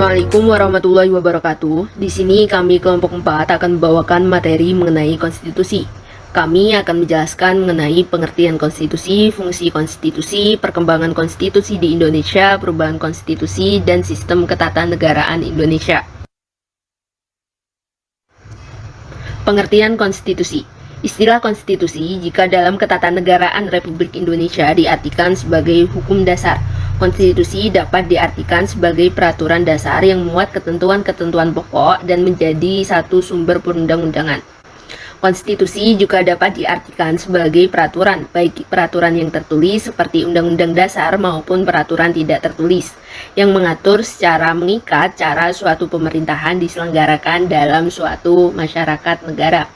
Assalamualaikum warahmatullahi wabarakatuh. Di sini kami kelompok 4 akan membawakan materi mengenai konstitusi. Kami akan menjelaskan mengenai pengertian konstitusi, fungsi konstitusi, perkembangan konstitusi di Indonesia, perubahan konstitusi, dan sistem ketatanegaraan Indonesia. Pengertian konstitusi. Istilah konstitusi jika dalam ketatanegaraan Republik Indonesia diartikan sebagai hukum dasar. Konstitusi dapat diartikan sebagai peraturan dasar yang memuat ketentuan-ketentuan pokok dan menjadi satu sumber perundang-undangan. Konstitusi juga dapat diartikan sebagai peraturan, baik peraturan yang tertulis seperti Undang-Undang Dasar maupun peraturan tidak tertulis, yang mengatur secara mengikat cara suatu pemerintahan diselenggarakan dalam suatu masyarakat negara.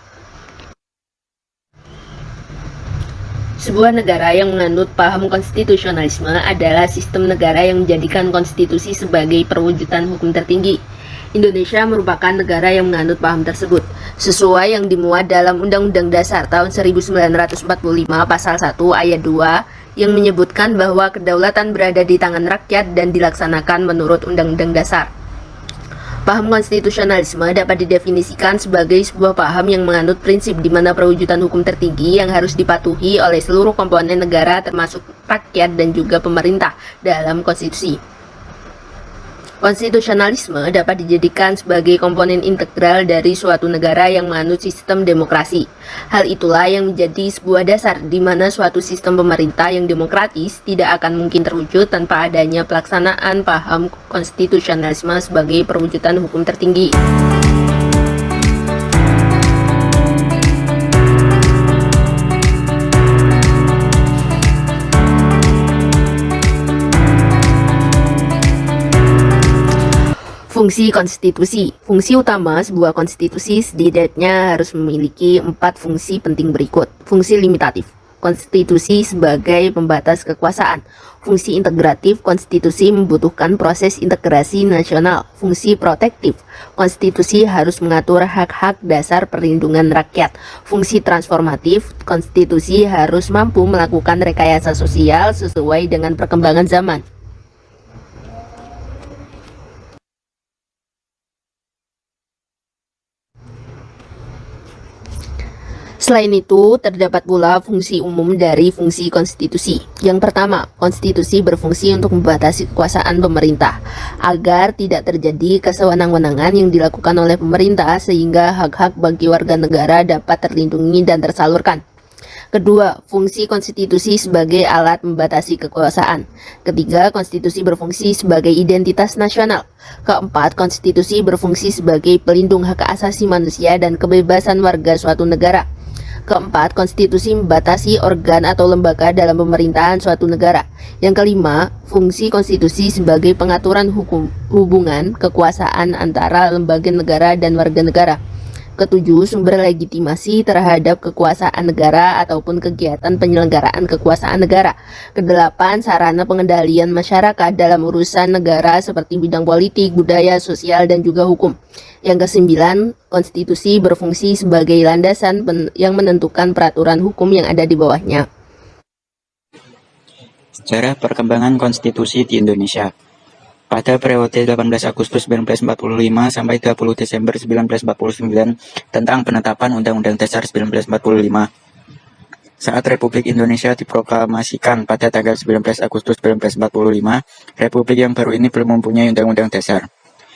Sebuah negara yang menganut paham konstitusionalisme adalah sistem negara yang menjadikan konstitusi sebagai perwujudan hukum tertinggi. Indonesia merupakan negara yang menganut paham tersebut, sesuai yang dimuat dalam Undang-Undang Dasar tahun 1945 Pasal 1 Ayat 2 yang menyebutkan bahwa kedaulatan berada di tangan rakyat dan dilaksanakan menurut Undang-Undang Dasar. Paham konstitusionalisme dapat didefinisikan sebagai sebuah paham yang menganut prinsip di mana perwujudan hukum tertinggi yang harus dipatuhi oleh seluruh komponen negara termasuk rakyat dan juga pemerintah dalam konstitusi. Konstitusionalisme dapat dijadikan sebagai komponen integral dari suatu negara yang menganut sistem demokrasi. Hal itulah yang menjadi sebuah dasar di mana suatu sistem pemerintah yang demokratis tidak akan mungkin terwujud tanpa adanya pelaksanaan paham konstitusionalisme sebagai perwujudan hukum tertinggi. Fungsi konstitusi. Fungsi utama sebuah konstitusi setidaknya harus memiliki 4 fungsi penting berikut. Fungsi limitatif. Konstitusi sebagai pembatas kekuasaan. Fungsi integratif. Konstitusi membutuhkan proses integrasi nasional. Fungsi protektif. Konstitusi harus mengatur hak-hak dasar perlindungan rakyat. Fungsi transformatif. Konstitusi harus mampu melakukan rekayasa sosial sesuai dengan perkembangan zaman. Selain itu, terdapat pula fungsi umum dari fungsi konstitusi. Yang pertama, konstitusi berfungsi untuk membatasi kekuasaan pemerintah, agar tidak terjadi kesewenang-wenangan yang dilakukan oleh pemerintah sehingga hak-hak bagi warga negara dapat terlindungi dan tersalurkan. Kedua, fungsi konstitusi sebagai alat membatasi kekuasaan. Ketiga, konstitusi berfungsi sebagai identitas nasional. Keempat, konstitusi berfungsi sebagai pelindung hak asasi manusia dan kebebasan warga suatu negara. Keempat, konstitusi membatasi organ atau lembaga dalam pemerintahan suatu negara. Yang kelima, fungsi konstitusi sebagai pengaturan hubungan kekuasaan antara lembaga negara dan warga negara. Ketujuh, sumber legitimasi terhadap kekuasaan negara ataupun kegiatan penyelenggaraan kekuasaan negara. Kedelapan, sarana pengendalian masyarakat dalam urusan negara seperti bidang politik, budaya, sosial, dan juga hukum. Yang kesembilan, konstitusi berfungsi sebagai landasan yang menentukan peraturan hukum yang ada di bawahnya. Sejarah perkembangan konstitusi di Indonesia. Pada periode 18 Agustus 1945 sampai 20 Desember 1949 tentang penetapan Undang-Undang Dasar 1945. Saat Republik Indonesia diproklamasikan pada tanggal 19 Agustus 1945, Republik yang baru ini belum mempunyai Undang-Undang Dasar.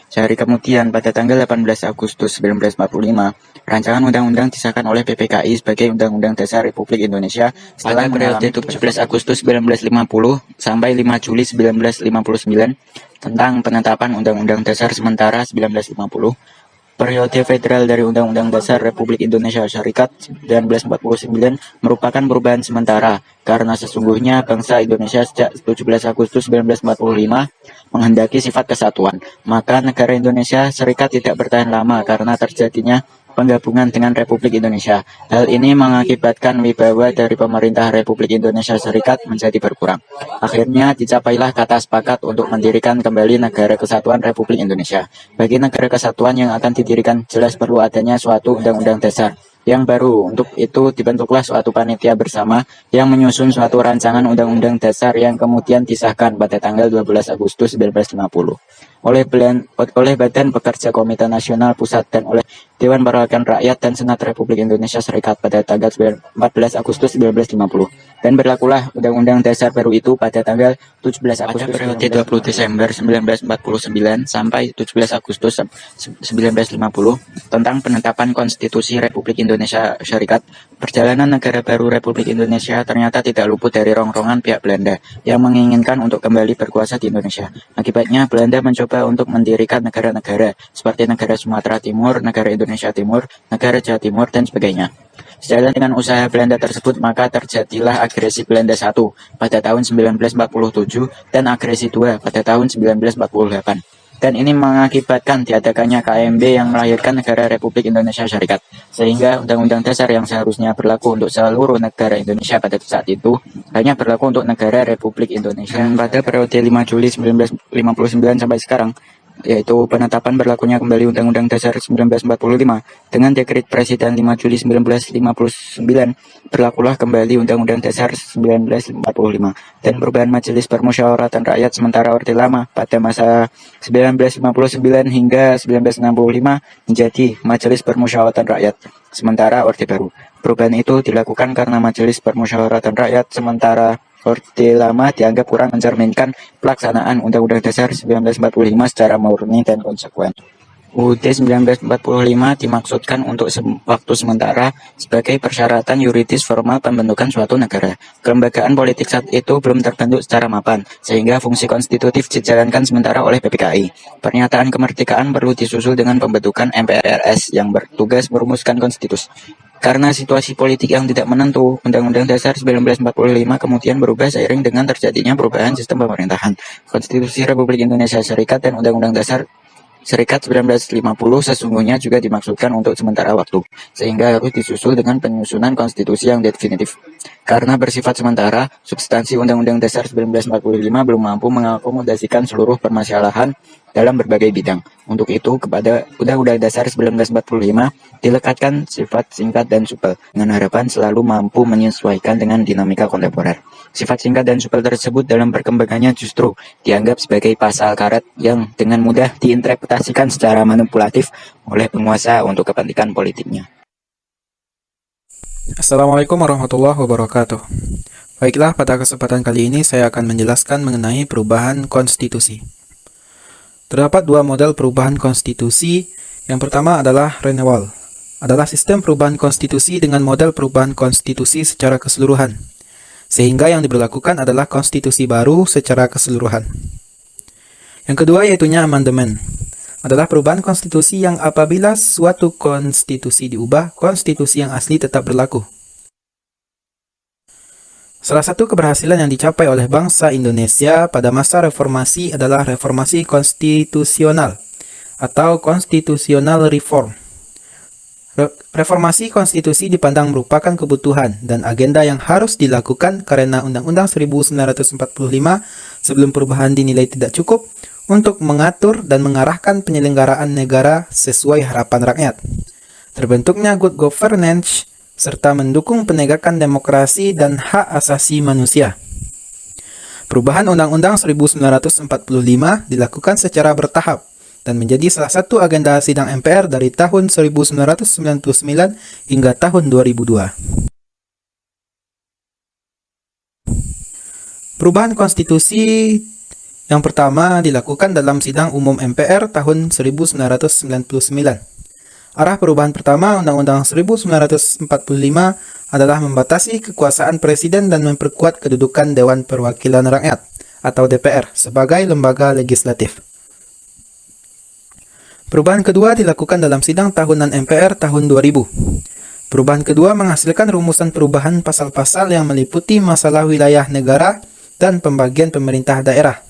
Sehari kemudian, pada tanggal 18 Agustus 1945, rancangan undang-undang disahkan oleh PPKI sebagai Undang-Undang Dasar Republik Indonesia setelah periode 17 Agustus 1950 sampai 5 Juli 1959 tentang penetapan Undang-Undang Dasar sementara 1950. Periode federal dari Undang-Undang Dasar Republik Indonesia Syarikat 1949 merupakan perubahan sementara karena sesungguhnya bangsa Indonesia sejak 17 Agustus 1945 menghendaki sifat kesatuan. Maka negara Indonesia Serikat tidak bertahan lama karena terjadinya penggabungan dengan Republik Indonesia. Hal ini mengakibatkan wibawa dari pemerintah Republik Indonesia Serikat menjadi berkurang. Akhirnya dicapailah kata sepakat untuk mendirikan kembali Negara Kesatuan Republik Indonesia. Bagi negara kesatuan yang akan didirikan, jelas perlu adanya suatu undang-undang dasar yang baru. Untuk itu dibentuklah suatu panitia bersama yang menyusun suatu rancangan undang-undang dasar yang kemudian disahkan pada tanggal 12 Agustus 1950. oleh Badan Pekerja Komite Nasional Pusat dan oleh Dewan Perwakilan Rakyat dan Senat Republik Indonesia Serikat pada tanggal 14 Agustus 1950. Dan berlakulah Undang-Undang Dasar baru itu pada tanggal 17 Agustus periode 20 Desember 1949 sampai 17 Agustus 1950 tentang penetapan Konstitusi Republik Indonesia Serikat. Perjalanan negara baru Republik Indonesia ternyata tidak luput dari rongrongan pihak Belanda yang menginginkan untuk kembali berkuasa di Indonesia. Akibatnya, Belanda mencoba untuk mendirikan negara-negara seperti negara Sumatera Timur, negara Indonesia Timur, negara Jawa Timur, dan sebagainya. Sejalan dengan usaha Belanda tersebut, maka terjadilah agresi Belanda I pada tahun 1947 dan agresi II pada tahun 1948. Dan ini mengakibatkan diadakannya KMB yang melahirkan negara Republik Indonesia Serikat. Sehingga Undang-Undang Dasar yang seharusnya berlaku untuk seluruh negara Indonesia pada saat itu hanya berlaku untuk negara Republik Indonesia. Dan pada periode 5 Juli 1959 sampai sekarang, yaitu penetapan berlakunya kembali Undang-Undang Dasar 1945 dengan Dekret Presiden 5 Juli 1959, berlakulah kembali Undang-Undang Dasar 1945 dan perubahan Majelis Permusyawaratan Rakyat sementara Orde Lama pada masa 1959 hingga 1965 menjadi Majelis Permusyawaratan Rakyat sementara Orde Baru. Perubahan itu dilakukan karena Majelis Permusyawaratan Rakyat sementara Orde Lama dianggap kurang mencerminkan pelaksanaan Undang-Undang Dasar 1945 secara murni dan konsekuen. UUD 1945 dimaksudkan untuk waktu sementara sebagai persyaratan yuridis formal pembentukan suatu negara. Kelembagaan politik saat itu belum terbentuk secara mapan, sehingga fungsi konstitutif dijalankan sementara oleh PPKI. Pernyataan kemerdekaan perlu disusul dengan pembentukan MPRS yang bertugas merumuskan konstitusi. Karena situasi politik yang tidak menentu, Undang-Undang Dasar 1945 kemudian berubah seiring dengan terjadinya perubahan sistem pemerintahan. Konstitusi Republik Indonesia Serikat dan Undang-Undang Dasar Serikat 1950 sesungguhnya juga dimaksudkan untuk sementara waktu, sehingga harus disusul dengan penyusunan konstitusi yang definitif. Karena bersifat sementara, substansi Undang-Undang Dasar 1945 belum mampu mengakomodasikan seluruh permasalahan dalam berbagai bidang. Untuk itu, kepada Undang-Undang Dasar 1945 dilekatkan sifat singkat dan supel, dengan harapan selalu mampu menyesuaikan dengan dinamika kontemporer. Sifat singkat dan supel tersebut dalam perkembangannya justru dianggap sebagai pasal karet yang dengan mudah diinterpretasikan secara manipulatif oleh penguasa untuk kepentingan politiknya. Assalamualaikum warahmatullahi wabarakatuh. Baiklah, pada kesempatan kali ini saya akan menjelaskan mengenai perubahan konstitusi. Terdapat dua model perubahan konstitusi. Yang pertama adalah renewal, adalah sistem perubahan konstitusi dengan model perubahan konstitusi secara keseluruhan, sehingga yang diberlakukan adalah konstitusi baru secara keseluruhan. Yang kedua yaitunya amandemen, adalah perubahan konstitusi yang apabila suatu konstitusi diubah, konstitusi yang asli tetap berlaku. Salah satu keberhasilan yang dicapai oleh bangsa Indonesia pada masa reformasi adalah reformasi konstitusional atau constitutional reform. Reformasi konstitusi dipandang merupakan kebutuhan dan agenda yang harus dilakukan karena Undang-Undang 1945 sebelum perubahan dinilai tidak cukup untuk mengatur dan mengarahkan penyelenggaraan negara sesuai harapan rakyat. Terbentuknya good governance serta mendukung penegakan demokrasi dan hak asasi manusia. Perubahan Undang-Undang 1945 dilakukan secara bertahap dan menjadi salah satu agenda sidang MPR dari tahun 1999 hingga tahun 2002. Perubahan konstitusi yang pertama dilakukan dalam sidang umum MPR tahun 1999. Arah perubahan pertama Undang-Undang 1945 adalah membatasi kekuasaan presiden dan memperkuat kedudukan Dewan Perwakilan Rakyat atau DPR sebagai lembaga legislatif. Perubahan kedua dilakukan dalam sidang tahunan MPR tahun 2000. Perubahan kedua menghasilkan rumusan perubahan pasal-pasal yang meliputi masalah wilayah negara dan pembagian pemerintah daerah.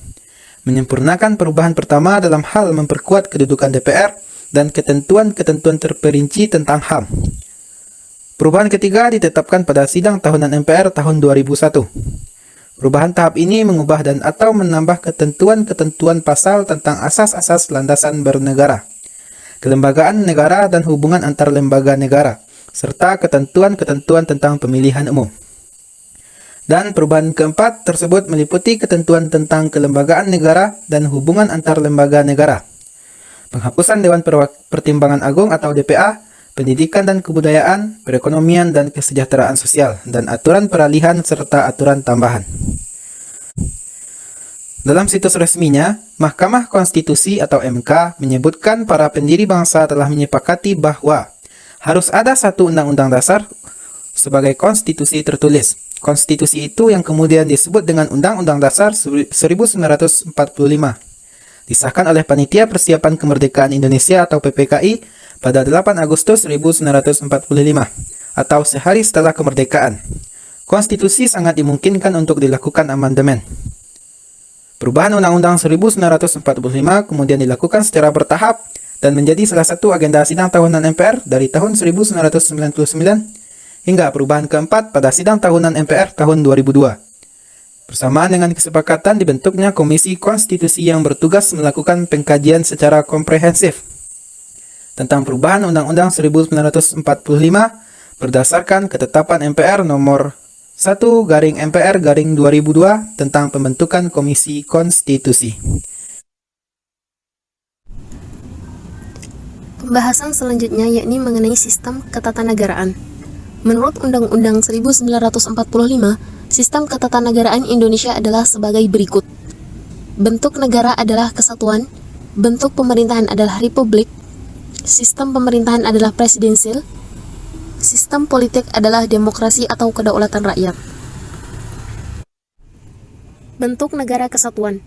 Menyempurnakan perubahan pertama dalam hal memperkuat kedudukan DPR dan ketentuan-ketentuan terperinci tentang HAM. Perubahan ketiga ditetapkan pada sidang tahunan MPR tahun 2001. Perubahan tahap ini mengubah dan atau menambah ketentuan-ketentuan pasal tentang asas-asas landasan bernegara, kelembagaan negara dan hubungan antar lembaga negara, serta ketentuan-ketentuan tentang pemilihan umum. Dan perubahan keempat tersebut meliputi ketentuan tentang kelembagaan negara dan hubungan antar lembaga negara, penghapusan Dewan Pertimbangan Agung atau DPA, pendidikan dan kebudayaan, perekonomian dan kesejahteraan sosial, dan aturan peralihan serta aturan tambahan. Dalam situs resminya, Mahkamah Konstitusi atau MK menyebutkan para pendiri bangsa telah menyepakati bahwa harus ada satu undang-undang dasar sebagai konstitusi tertulis. Konstitusi itu yang kemudian disebut dengan Undang-Undang Dasar 1945. Disahkan oleh Panitia Persiapan Kemerdekaan Indonesia atau PPKI pada 8 Agustus 1945 atau sehari setelah kemerdekaan. Konstitusi sangat dimungkinkan untuk dilakukan amandemen. Perubahan Undang-Undang 1945 kemudian dilakukan secara bertahap dan menjadi salah satu agenda sidang tahunan MPR dari tahun 1999 hingga perubahan keempat pada sidang tahunan MPR tahun 2002. Bersamaan dengan kesepakatan dibentuknya Komisi Konstitusi yang bertugas melakukan pengkajian secara komprehensif tentang perubahan Undang-Undang 1945 berdasarkan ketetapan MPR nomor 1/MPR/2002 tentang pembentukan Komisi Konstitusi. Pembahasan selanjutnya yakni mengenai sistem ketatanegaraan. Menurut Undang-Undang 1945, sistem ketatanegaraan Indonesia adalah sebagai berikut. Bentuk negara adalah kesatuan, bentuk pemerintahan adalah republik, sistem pemerintahan adalah presidensil, sistem politik adalah demokrasi atau kedaulatan rakyat. Bentuk negara kesatuan.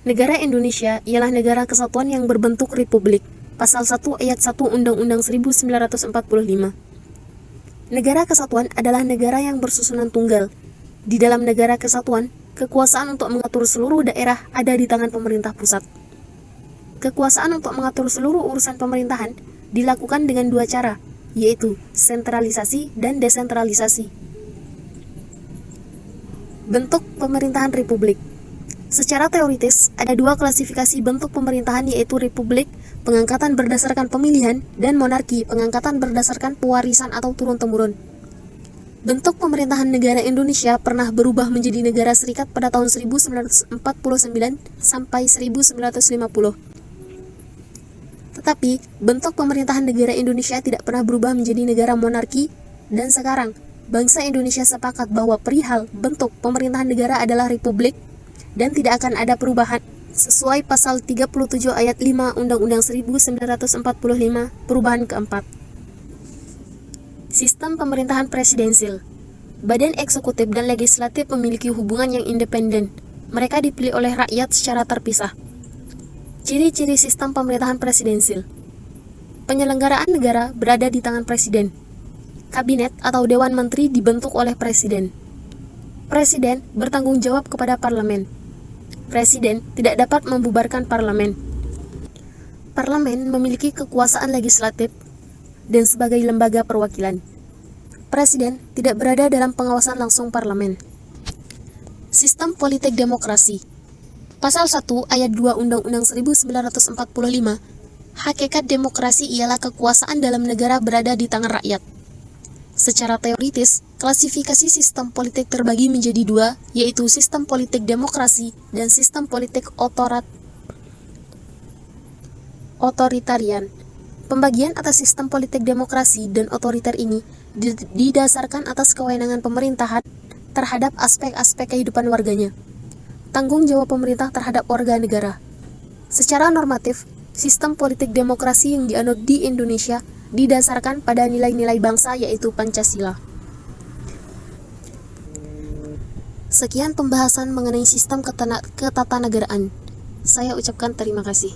Negara Indonesia ialah negara kesatuan yang berbentuk republik. Pasal 1 ayat 1 Undang-Undang 1945. Negara kesatuan adalah negara yang bersusunan tunggal. Di dalam negara kesatuan, kekuasaan untuk mengatur seluruh daerah ada di tangan pemerintah pusat. Kekuasaan untuk mengatur seluruh urusan pemerintahan dilakukan dengan dua cara, yaitu sentralisasi dan desentralisasi. Bentuk pemerintahan republik. Secara teoritis, ada dua klasifikasi bentuk pemerintahan, yaitu republik, pengangkatan berdasarkan pemilihan, dan monarki, pengangkatan berdasarkan pewarisan atau turun-temurun. Bentuk pemerintahan negara Indonesia pernah berubah menjadi negara serikat pada tahun 1949 sampai 1950. Tetapi, bentuk pemerintahan negara Indonesia tidak pernah berubah menjadi negara monarki, dan sekarang, bangsa Indonesia sepakat bahwa perihal bentuk pemerintahan negara adalah republik, dan tidak akan ada perubahan sesuai pasal 37 ayat 5 Undang-Undang 1945 perubahan keempat. Sistem pemerintahan presidensil. Badan eksekutif dan legislatif memiliki hubungan yang independen. Mereka dipilih oleh rakyat secara terpisah. Ciri-ciri sistem pemerintahan presidensil. Penyelenggaraan negara berada di tangan presiden. Kabinet atau Dewan Menteri dibentuk oleh presiden. Presiden bertanggung jawab kepada parlemen. Presiden tidak dapat membubarkan parlemen. Parlemen memiliki kekuasaan legislatif dan sebagai lembaga perwakilan. Presiden tidak berada dalam pengawasan langsung parlemen. Sistem politik demokrasi. Pasal 1 ayat 2 Undang-Undang 1945, hakikat demokrasi ialah kekuasaan dalam negara berada di tangan rakyat. Secara teoritis, klasifikasi sistem politik terbagi menjadi dua, yaitu sistem politik demokrasi dan sistem politik otoritarian. Pembagian atas sistem politik demokrasi dan otoriter ini didasarkan atas kewenangan pemerintahan terhadap aspek-aspek kehidupan warganya. Tanggung jawab pemerintah terhadap warga negara. Secara normatif, sistem politik demokrasi yang dianut di Indonesia didasarkan pada nilai-nilai bangsa, yaitu Pancasila. Sekian pembahasan mengenai sistem ketatanegaraan. Saya ucapkan terima kasih.